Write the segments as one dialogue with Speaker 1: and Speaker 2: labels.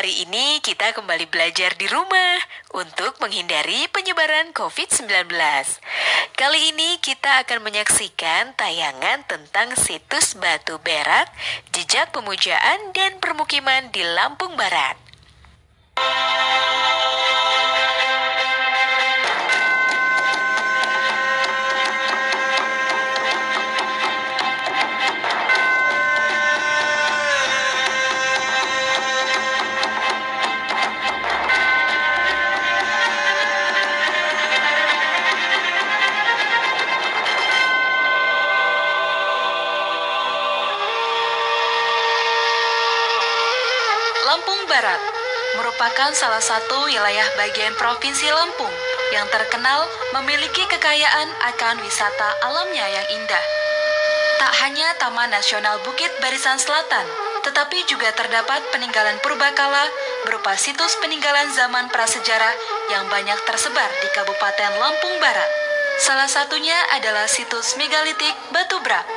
Speaker 1: Hari ini kita kembali belajar di rumah untuk menghindari penyebaran COVID-19. Kali ini kita akan menyaksikan tayangan tentang situs Batu Berak, jejak pemujaan dan permukiman di Lampung Barat. Lampung Barat merupakan salah satu wilayah bagian Provinsi Lampung yang terkenal memiliki kekayaan akan wisata alamnya yang indah. Tak hanya Taman Nasional Bukit Barisan Selatan, tetapi juga terdapat peninggalan purbakala berupa situs peninggalan zaman prasejarah yang banyak tersebar di Kabupaten Lampung Barat. Salah satunya adalah situs megalitik Batu Brak.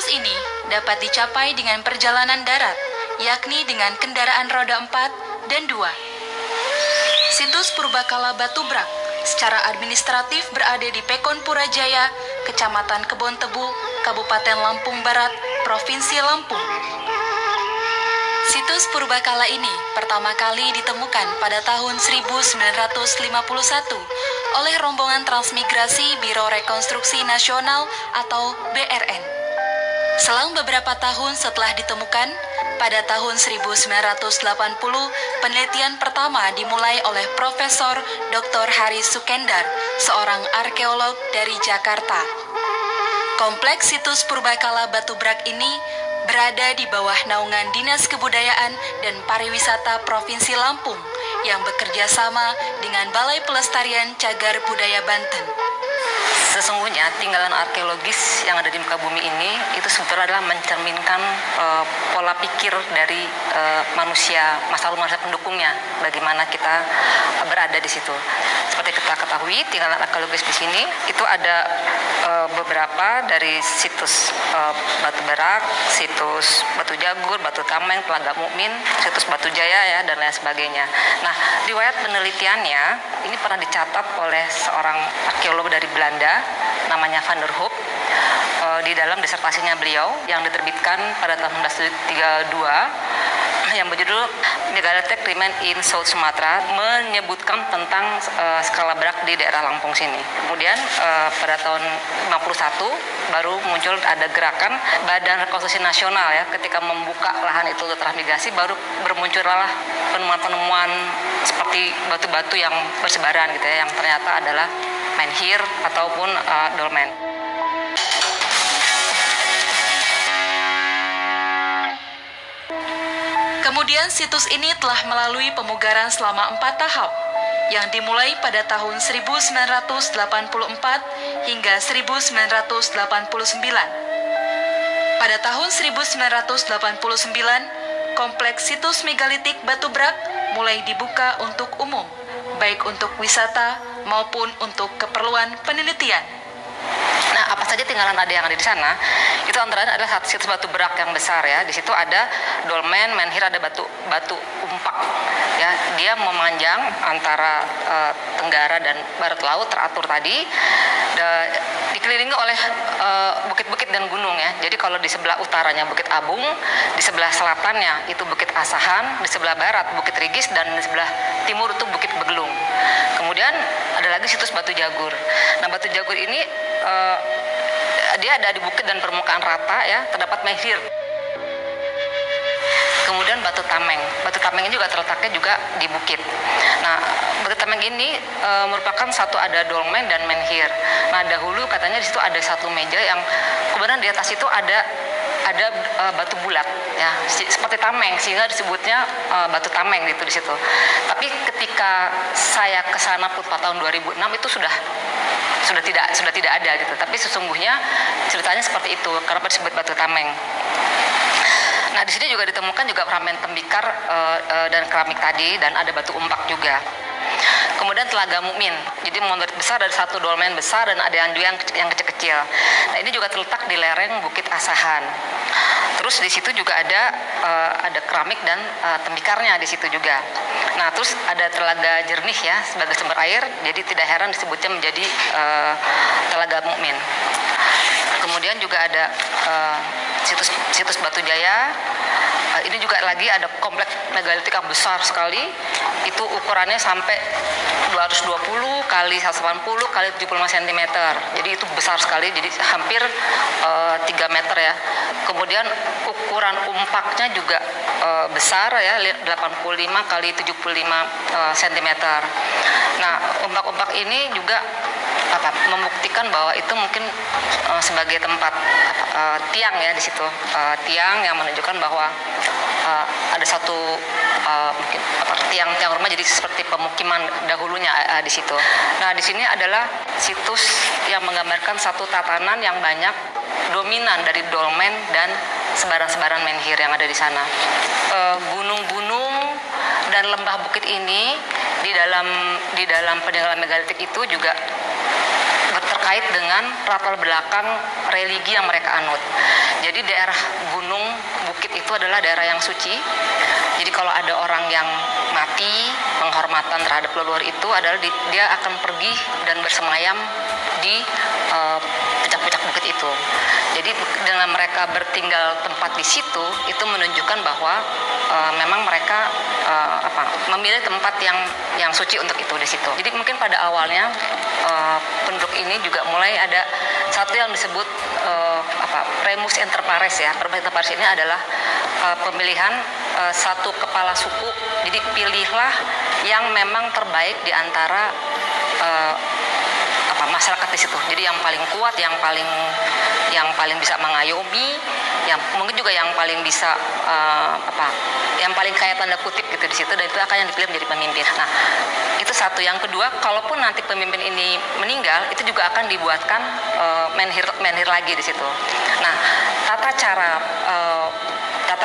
Speaker 1: Ini dapat dicapai dengan perjalanan darat, yakni dengan kendaraan roda 4 dan 2. Situs Purbakala Batu Brak secara administratif berada di Pekon Purajaya, Kecamatan Kebon Tebu, Kabupaten Lampung Barat, Provinsi Lampung. Situs Purbakala ini pertama kali ditemukan pada tahun 1951 oleh rombongan transmigrasi Biro Rekonstruksi Nasional atau BRN. Selang beberapa tahun setelah ditemukan, pada tahun 1980, penelitian pertama dimulai oleh Profesor Dr. Haris Sukendar, seorang arkeolog dari Jakarta. Kompleks situs Purbakala Batu Brak ini berada di bawah naungan Dinas Kebudayaan dan Pariwisata Provinsi Lampung yang bekerja sama dengan Balai Pelestarian Cagar Budaya Banten.
Speaker 2: Sesungguhnya tinggalan arkeologis yang ada di muka bumi ini itu sebetulnya adalah mencerminkan pola pikir dari manusia, masa lalu manusia pendukungnya, bagaimana kita berada di situ. Seperti kita ketahui, tinggalan arkeologis di sini itu ada beberapa dari situs Batu Berak, situs Batu Jagur, Batu Tameng, Telaga Mukmin, situs Batu Jaya ya dan lain sebagainya. Nah, riwayat penelitiannya ini pernah dicatat oleh seorang arkeolog dari Belanda namanya Van der Hoop di dalam disertasinya beliau yang diterbitkan pada tahun 1932 yang berjudul Megalithic Remains in South Sumatra, menyebutkan tentang skala berak di daerah Lampung sini. Kemudian pada tahun 51 baru muncul ada gerakan Badan Rekonstruksi Nasional ya, ketika membuka lahan itu untuk transmigrasi baru bermuncullah penemuan-penemuan seperti batu-batu yang bersebaran gitu ya, yang ternyata adalah menhir ataupun dolmen.
Speaker 1: Kemudian situs ini telah melalui pemugaran selama 4 tahap yang dimulai pada tahun 1984 hingga 1989. Pada tahun 1989, kompleks situs megalitik Batu Brak mulai dibuka untuk umum, baik untuk wisata maupun untuk keperluan penelitian.
Speaker 2: Nah, apa saja tinggalan yang ada di sana? Itu antara lain adalah situs Batu Berak yang besar ya. Di situ ada dolmen, menhir, ada batu umpak. Ya, dia memanjang antara tenggara dan barat laut teratur tadi. Dikelilingi oleh bukit-bukit dan gunung ya. Jadi kalau di sebelah utaranya Bukit Abung, di sebelah selatannya itu Bukit Asahan, di sebelah barat Bukit Rigis, dan di sebelah timur itu Bukit Begelung. Kemudian ada lagi situs Batu Jagur. Nah, Batu Jagur ini dia ada di bukit dan permukaan rata ya, terdapat menhir. Kemudian Batu Tameng. Batu Tameng ini juga terletaknya juga di bukit. Nah, Batu Tameng ini merupakan satu ada dolmen dan menhir. Nah, dahulu katanya di situ ada satu meja yang kemudian di atas itu ada batu bulat ya, seperti tameng, sehingga disebutnya Batu Tameng gitu di situ. Tapi ketika saya ke sana pada tahun 2006 itu sudah tidak ada gitu. Tapi sesungguhnya ceritanya seperti itu, kenapa disebut Batu Tameng. Nah, di sini juga ditemukan juga fragmen tembikar dan keramik tadi, dan ada batu umpak juga. Kemudian Telaga Mukmin, jadi monumen besar dari satu dolmen besar dan ada yang kecil-kecil. Nah, ini juga terletak di lereng Bukit Asahan. Terus di situ juga ada keramik dan tembikarnya di situ juga. Nah, terus ada Telaga Jernih ya sebagai sumber air, jadi tidak heran disebutnya menjadi Telaga Mukmin. Kemudian juga ada situs Batu Jaya. Ini juga lagi ada kompleks megalitik yang besar sekali. Itu ukurannya sampai 220 kali 180 kali 75 cm. Jadi itu besar sekali, jadi hampir 3 meter ya. Kemudian ukuran umpaknya juga besar ya, 85 kali 75 cm. Nah, umpak-umpak ini juga membuktikan bahwa itu mungkin sebagai tempat tiang ya di situ, tiang yang menunjukkan bahwa ada satu mungkin tiang rumah, jadi seperti pemukiman dahulunya di situ. Nah, di sini adalah situs yang menggambarkan satu tatanan yang banyak dominan dari dolmen dan sebaran-sebaran menhir yang ada di sana. Gunung-gunung dan lembah bukit ini di dalam peninggalan megalitik itu juga terkait dengan latar belakang religi yang mereka anut. Jadi daerah gunung bukit itu adalah daerah yang suci. Jadi kalau ada orang yang mati, penghormatan terhadap leluhur itu adalah dia akan pergi dan bersemayam di puncak-puncak bukit itu. Jadi dengan mereka bertinggal tempat di situ, itu menunjukkan bahwa memang mereka memilih tempat yang suci untuk itu di situ. Jadi mungkin pada awalnya penduduk ini juga mulai ada satu yang disebut primus inter pares ya. Primus inter pares ini adalah pemilihan satu kepala suku. Jadi pilihlah yang memang terbaik di antara masyarakat di situ. Jadi yang paling kuat, yang paling bisa mengayomi, yang mungkin juga yang paling bisa yang paling kaya tanda kutip gitu di situ, dan itu akan yang dipilih menjadi pemimpin. Nah, itu satu. Yang kedua, kalaupun nanti pemimpin ini meninggal, itu juga akan dibuatkan menhir lagi di situ. Nah, tata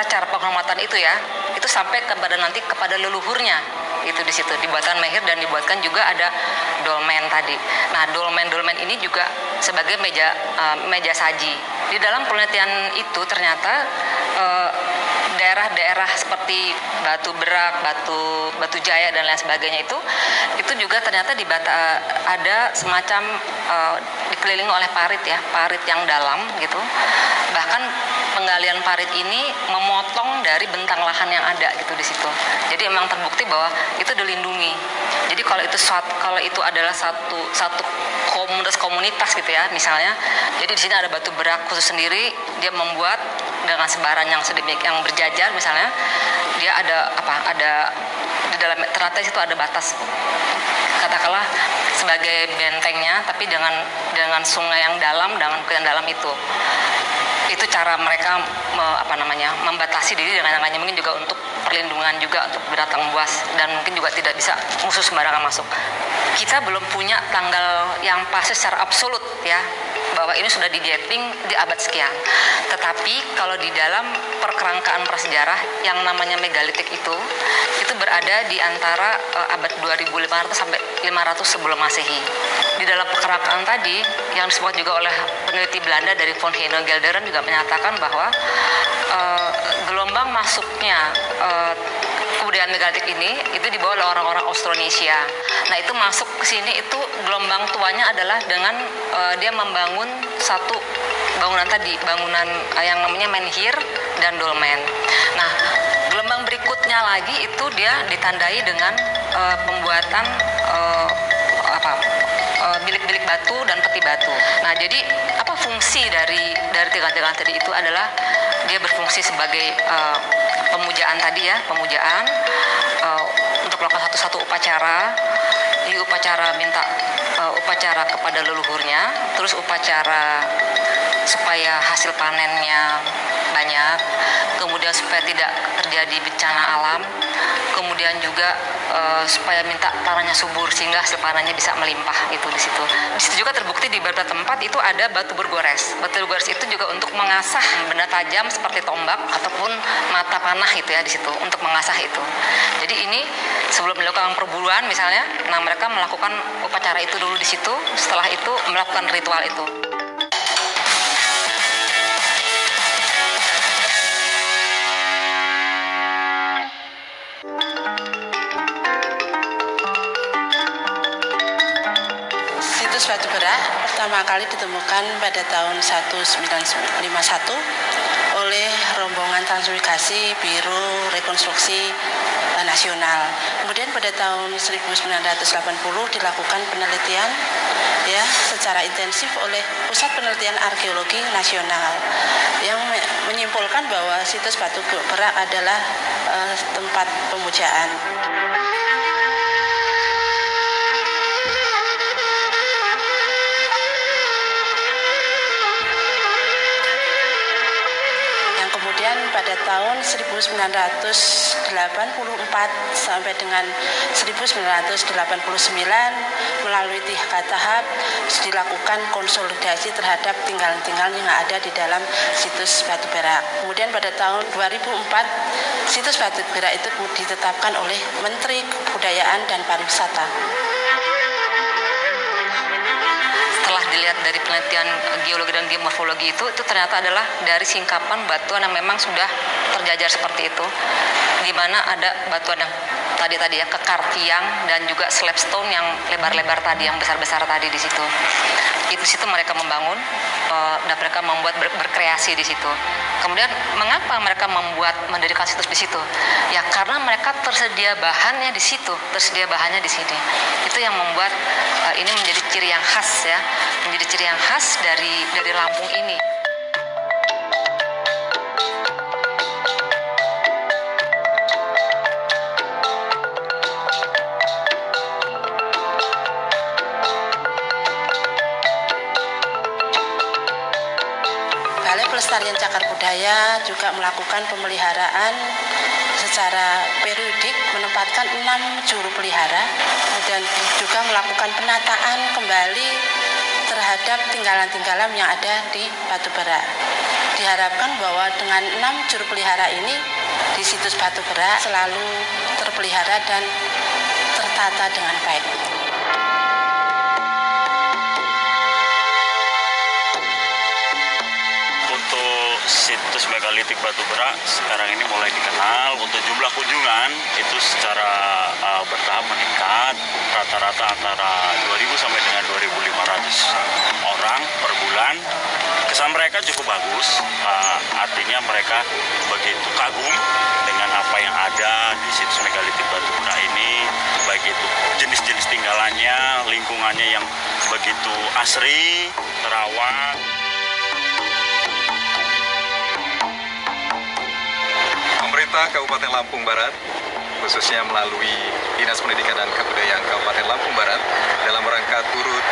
Speaker 2: cara penghormatan itu ya, itu sampai kepada leluhurnya itu di situ, dibuatkan menhir dan dibuatkan juga ada dolmen tadi. Nah, dolmen ini juga sebagai meja saji. Di dalam penelitian itu ternyata daerah-daerah seperti Batu Berak, Batu Jaya dan lain sebagainya itu juga ternyata ada semacam dikelilingi oleh parit ya, parit yang dalam gitu. Bahkan penggalian parit ini memotong dari bentang lahan yang ada gitu di situ. Jadi memang terbukti bahwa itu dilindungi. Jadi kalau itu adalah satu komunitas gitu ya misalnya. Jadi di sini ada Batu Berak khusus sendiri, dia membuat dengan sebaran yang sedemikian yang berjajar misalnya. Dia ada di dalam ternyata itu ada batas, katakanlah sebagai bentengnya, tapi dengan sungai yang dalam, dengan bukit yang dalam itu cara mereka membatasi diri dengan yang lainnya, mungkin juga untuk perlindungan juga untuk binatang buas, dan mungkin juga tidak bisa musuh sembarangan masuk. Kita belum punya tanggal yang pasti secara absolut ya bahwa ini sudah didating di abad sekian. Tetapi kalau di dalam perkerangkaan prasejarah yang namanya megalitik itu berada di antara abad 2500 sampai 500 sebelum Masehi. Di dalam perkerangkaan tadi yang disebut juga oleh peneliti Belanda dari von Heine-Gelderen juga menyatakan bahwa gelombang masuknya kebudayaan megalitik ini itu dibawa oleh orang-orang Austronesia. Nah, itu masuk ke sini, itu gelombang tuanya adalah dengan dia membangun satu bangunan yang namanya menhir dan dolmen. Nah, gelombang berikutnya lagi itu dia ditandai dengan pembuatan bilik-bilik batu dan peti batu. Nah, jadi apa fungsi dari tiang-tiang tadi itu adalah dia berfungsi sebagai pemujaan tadi ya, untuk melakukan satu upacara. Jadi upacara minta upacara kepada leluhurnya, terus upacara supaya hasil panennya banyak, kemudian supaya tidak terjadi bencana alam, kemudian juga supaya minta tanahnya subur sehingga hasil panennya bisa melimpah gitu di situ. Di situ juga terbukti di beberapa tempat itu ada batu bergores. Batu bergores itu juga untuk mengasah benda tajam seperti tombak ataupun mata panah gitu ya di situ untuk mengasah itu. Jadi ini sebelum dilakukan perburuan misalnya, nah mereka melakukan upacara itu dulu di situ, setelah itu melakukan ritual itu.
Speaker 3: Situs batu berak pertama kali ditemukan pada tahun 1951 oleh rombongan transmigrasi Biro Rekonstruksi Nasional. Kemudian pada tahun 1980 dilakukan penelitian ya secara intensif oleh Pusat Penelitian Arkeologi Nasional yang menyimpulkan bahwa situs batu berak adalah tempat pemujaan. Kemudian pada tahun 1984 sampai dengan 1989 melalui 3 tahap dilakukan konsolidasi terhadap tinggalan-tinggalan yang ada di dalam situs batu berak. Kemudian pada tahun 2004 situs batu berak itu ditetapkan oleh Menteri Kebudayaan dan Pariwisata.
Speaker 2: Setelah dilihat dari penelitian geologi dan geomorfologi itu ternyata adalah dari singkapan batuan yang memang sudah terjajar seperti itu, di mana ada batuan yang tadi ya kekar tiang dan juga slabstone yang lebar-lebar tadi, yang besar-besar tadi di situ. Itu situ mereka membangun dan mereka membuat berkreasi di situ. Kemudian mengapa mereka mendirikan situs di situ? Ya karena mereka tersedia bahannya di situ, tersedia bahannya di sini. Itu yang membuat ini menjadi ciri yang khas ya, menjadi ciri yang khas dari Lampung ini.
Speaker 3: Balai Pelestarian Cagar Budaya juga melakukan pemeliharaan secara periodik, menempatkan 6 juru pelihara, dan juga melakukan penataan kembali terhadap tinggalan-tinggalan yang ada di batu berak. Diharapkan bahwa dengan 6 juru pelihara ini di situs batu berak selalu terpelihara dan tertata dengan baik.
Speaker 4: Situs megalitik batu berak sekarang ini mulai dikenal. Untuk jumlah kunjungan itu secara bertahap meningkat, rata-rata antara 2.000 sampai dengan 2.500 orang per bulan. Kesan mereka cukup bagus, artinya mereka begitu kagum dengan apa yang ada di situs megalitik batu berak ini, baik itu jenis-jenis tinggalannya, lingkungannya yang begitu asri, terawat.
Speaker 5: Pemerintah Kabupaten Lampung Barat, khususnya melalui Dinas Pendidikan dan Kebudayaan Kabupaten Lampung Barat, dalam rangka turut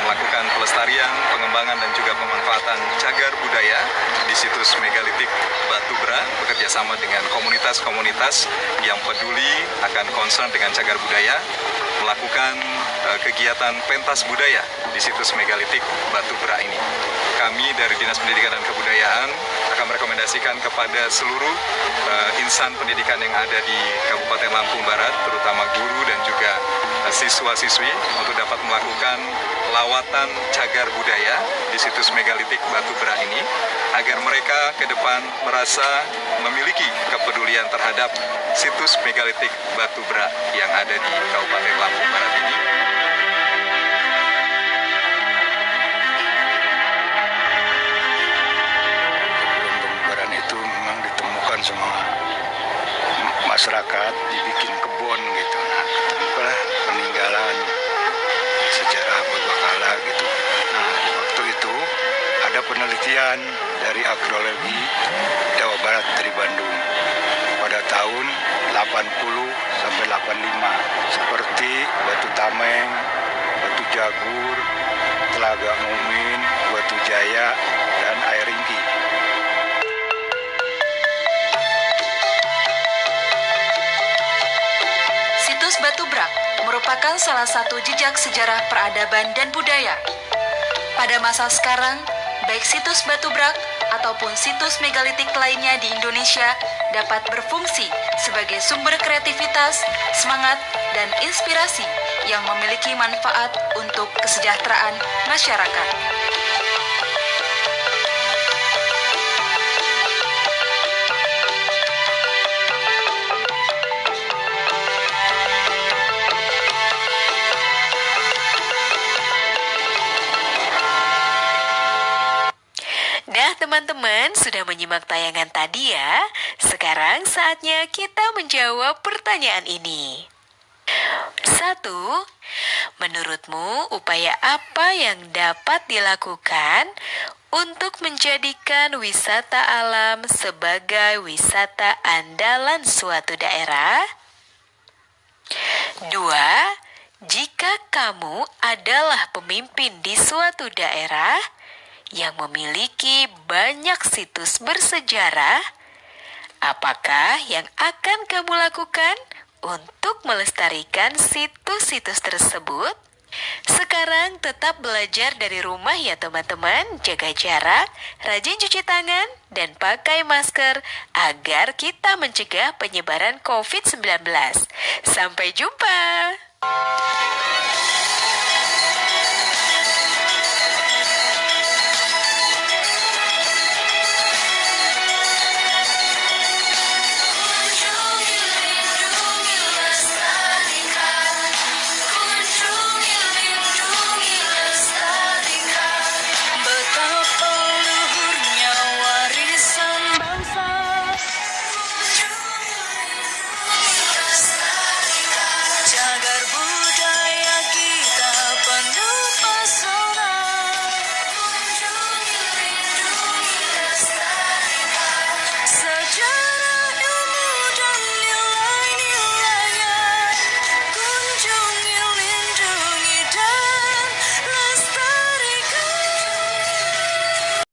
Speaker 5: melakukan pelestarian, pengembangan dan juga pemanfaatan cagar budaya di situs megalitik batu berak, bekerja sama dengan komunitas-komunitas yang peduli akan concern dengan cagar budaya, melakukan kegiatan pentas budaya di situs megalitik batu berak ini. Kami dari Dinas Pendidikan dan Kebudayaan akan merekomendasikan kepada seluruh insan pendidikan yang ada di Kabupaten Lampung Barat, terutama guru dan juga siswa-siswi, untuk dapat melakukan lawatan cagar budaya di situs megalitik batu berak ini, agar mereka ke depan merasa memiliki kepedulian terhadap situs megalitik batu berak yang ada di Kabupaten Lampung Barat ini.
Speaker 6: Semua masyarakat dibikin kebun gitu, nah tanpa peninggalan sejarah berbekala gitu. Nah waktu itu ada penelitian dari arkeologi Jawa Barat dari Bandung pada tahun 80 sampai 85, seperti Batu Tameng, Batu Jagur, Telaga Mumin, Batu Jaya, dan air ringgi.
Speaker 1: Situs Batu Brak merupakan salah satu jejak sejarah peradaban dan budaya. Pada masa sekarang, baik situs Batu Brak ataupun situs megalitik lainnya di Indonesia dapat berfungsi sebagai sumber kreativitas, semangat, dan inspirasi yang memiliki manfaat untuk kesejahteraan masyarakat.
Speaker 7: Nah, teman-teman sudah menyimak tayangan tadi ya. Sekarang saatnya kita menjawab pertanyaan ini. 1. Menurutmu upaya apa yang dapat dilakukan untuk menjadikan wisata alam sebagai wisata andalan suatu daerah? 2. Jika kamu adalah pemimpin di suatu daerah yang memiliki banyak situs bersejarah, apakah yang akan kamu lakukan untuk melestarikan situs-situs tersebut? Sekarang tetap belajar dari rumah ya teman-teman, jaga jarak, rajin cuci tangan, dan pakai masker agar kita mencegah penyebaran COVID-19. Sampai jumpa!